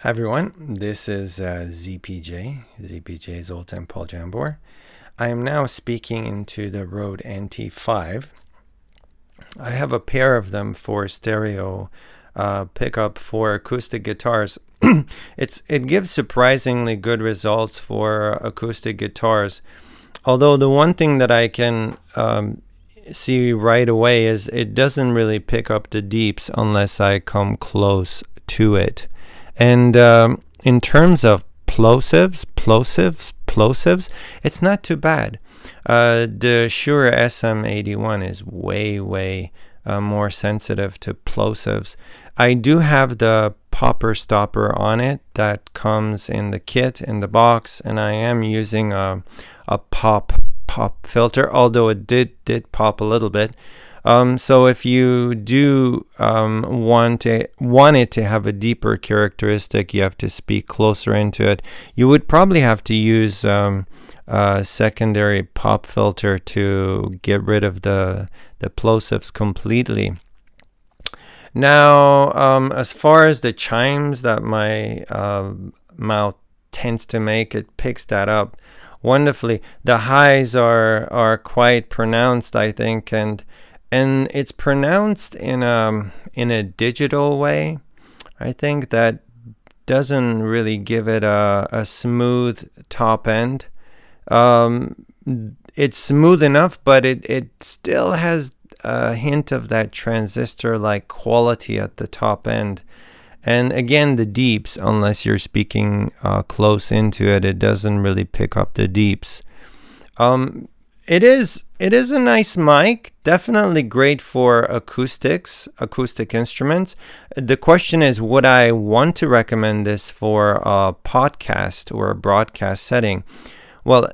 Hi everyone, this is ZPJ's Old Time Paul Jambor. I am now speaking into the Rode NT-5. I have a pair of them for stereo pickup for acoustic guitars. It gives surprisingly good results for acoustic guitars. Although the one thing that I can see right away is it doesn't really pick up the deeps unless I come close to it. And in terms of plosives, it's not too bad. The Shure SM81 is way more sensitive to plosives. I do have the popper stopper on it that comes in the kit, in the box, and I am using a pop filter, although it did pop a little bit. So if you do want it to have a deeper characteristic, you have to speak closer into it. You would probably have to use a secondary pop filter to get rid of the plosives completely. Now, as far as the chimes that my mouth tends to make, it picks that up wonderfully. The highs are quite pronounced, I think, and it's pronounced in a digital way. I think that doesn't really give it a smooth top end. It's smooth enough, but it still has a hint of that transistor-like quality at the top end. And again, the deeps, unless you're speaking close into it, it doesn't really pick up the deeps. It is a nice mic, definitely great for acoustic instruments. The question is, would I want to recommend this for a podcast or a broadcast setting? Well,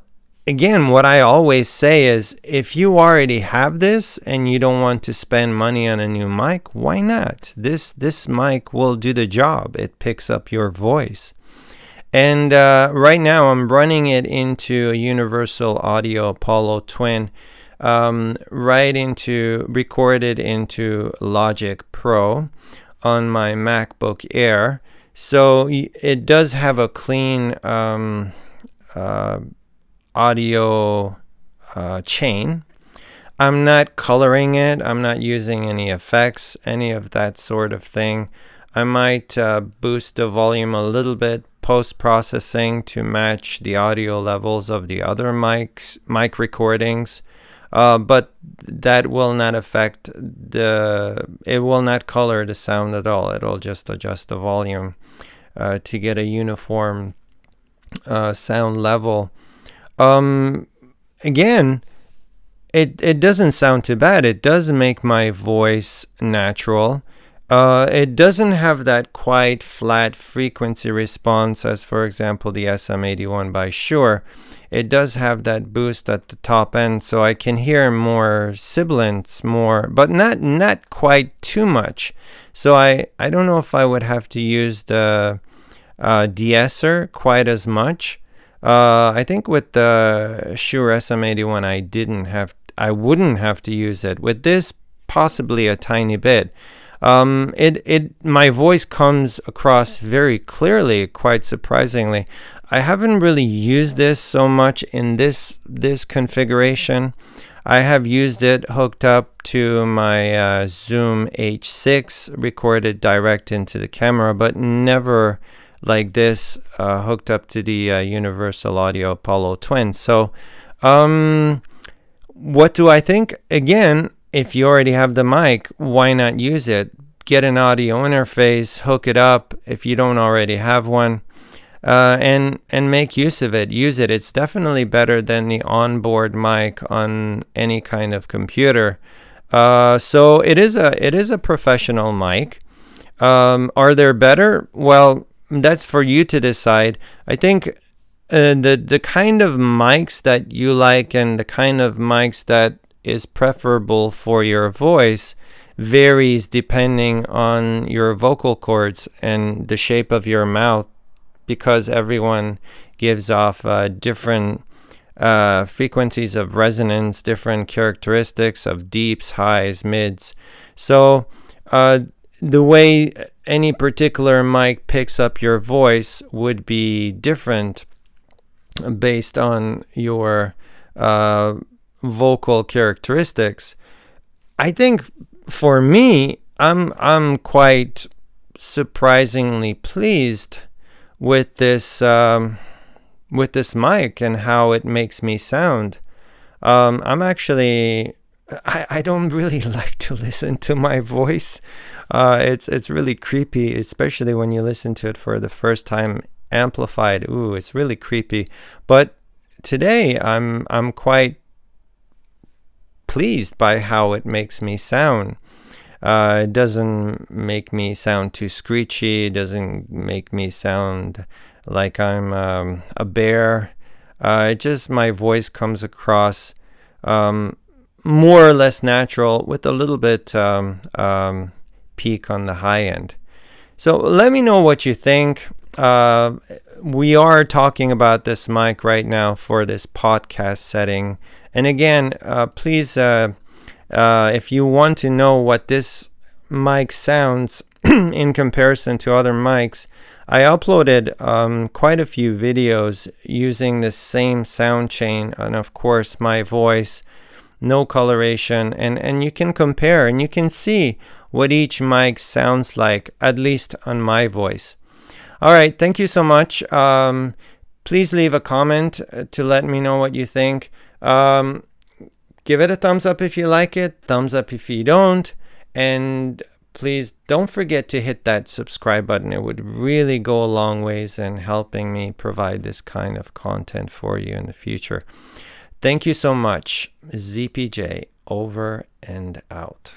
again, what I always say is, if you already have this and you don't want to spend money on a new mic, why not? This mic will do the job. It picks up your voice. And right now I'm running it into a Universal Audio Apollo Twin, recorded into Logic Pro on my MacBook Air. So it does have a clean audio chain. I'm not coloring it. I'm not using any effects, any of that sort of thing. I might boost the volume a little bit post-processing to match the audio levels of the other mic recordings, but that will not affect it will not color the sound at all. It'll just adjust the volume to get a uniform sound level. Again, it doesn't sound too bad. It does make my voice natural. It doesn't have that quite flat frequency response as, for example, the SM81 by Shure. It does have that boost at the top end, so I can hear more sibilants, but not quite too much. So I don't know if I would have to use the de-esser quite as much. I think with the Shure SM81 I wouldn't have to use it. With this, possibly a tiny bit. My voice comes across very clearly, quite surprisingly. I haven't really used this so much in this configuration. I have used it hooked up to my Zoom H6, recorded direct into the camera, but never like this hooked up to the Universal Audio Apollo Twin. So what do I think? Again, if you already have the mic, why not use it? Get an audio interface, hook it up if you don't already have one, and make use of it. Use it. It's definitely better than the onboard mic on any kind of computer. So it is a professional mic. Are there better? Well, that's for you to decide. I think the kind of mics that you like and the kind of mics that is preferable for your voice varies depending on your vocal cords and the shape of your mouth, because everyone gives off different frequencies of resonance, different characteristics of deeps, highs, mids. So the way any particular mic picks up your voice would be different based on your vocal characteristics. I think for me, I'm quite surprisingly pleased with this mic and how it makes me sound. I'm actually, I don't really like to listen to my voice. It's really creepy, especially when you listen to it for the first time amplified. Ooh, it's really creepy. But today I'm quite pleased by how it makes me sound. It doesn't make me sound too screechy. It doesn't make me sound like I'm a bear. It just, my voice comes across more or less natural with a little bit peak on the high end. So let me know what you think. We are talking about this mic right now for this podcast setting. And again, please, if you want to know what this mic sounds in comparison to other mics, I uploaded quite a few videos using the same sound chain, and of course my voice, no coloration, and you can compare and you can see what each mic sounds like, at least on my voice. All right, thank you so much. Please leave a comment to let me know what you think. Give it a thumbs up if you like it, thumbs up if you don't, and please don't forget to hit that subscribe button. It would really go a long ways in helping me provide this kind of content for you in the future. Thank you so much. ZPJ over and out.